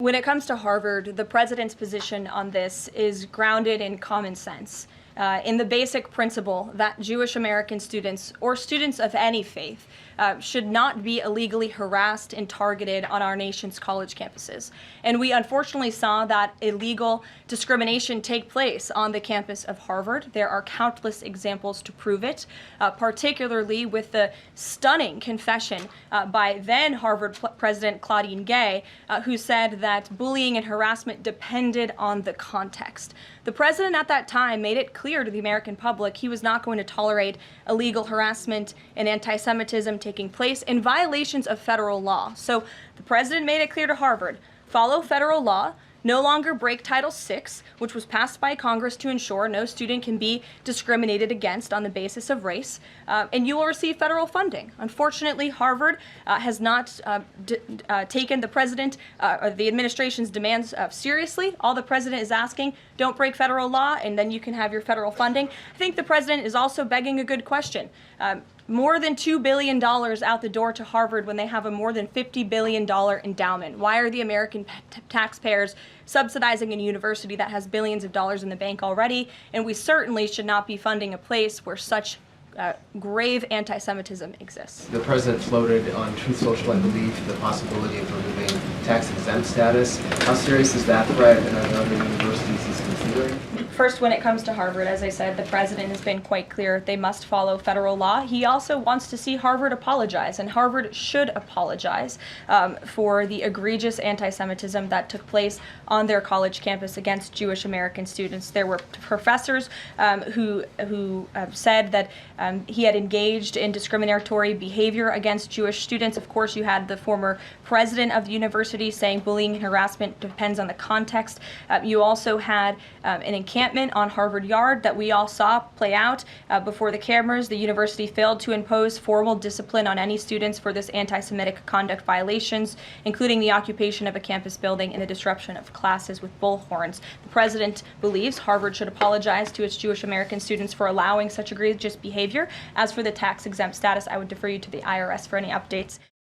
When it comes to Harvard, the president's position on this is grounded in common sense, in the basic principle that Jewish American students, or students of any faith, should not be illegally harassed and targeted on our nation's college campuses. And we unfortunately saw that illegal discrimination take place on the campus of Harvard. There are countless examples to prove it, particularly with the stunning confession by then Harvard President Claudine Gay, who said that bullying and harassment depended on the context. The president at that time made it clear to the American public he was not going to tolerate illegal harassment and anti-Semitism taking place in violations of federal law. So the president made it clear to Harvard, follow federal law, no longer break Title VI, which was passed by Congress to ensure no student can be discriminated against on the basis of race, and you will receive federal funding. Unfortunately, Harvard has not taken the president or the administration's demands seriously. All the president is asking, don't break federal law, and then you can have your federal funding. I think the president is also begging a good question. More than $2 billion out the door to Harvard when they have a more than $50 billion endowment. Why are the American taxpayers subsidizing a university that has billions of dollars in the bank already? And we certainly should not be funding a place where such grave anti-Semitism exists. The president floated on Truth Social, I believe, the possibility of removing tax-exempt status. How serious is that threat, and are there other universities he's considering? First, when it comes to Harvard, as I said, the president has been quite clear they must follow federal law. He also wants to see Harvard apologize, and Harvard should apologize for the egregious anti-Semitism that took place on their college campus against Jewish American students. There were professors who said that he had engaged in discriminatory behavior against Jewish students. Of course, you had the former president of the university saying bullying and harassment depends on the context. You also had an encampment on Harvard Yard that we all saw play out before the cameras. The university failed to impose formal discipline on any students for this anti-Semitic conduct violations, including the occupation of a campus building and the disruption of classes with bullhorns. The president believes Harvard should apologize to its Jewish American students for allowing such egregious behavior. As for the tax-exempt status, I would defer you to the IRS for any updates.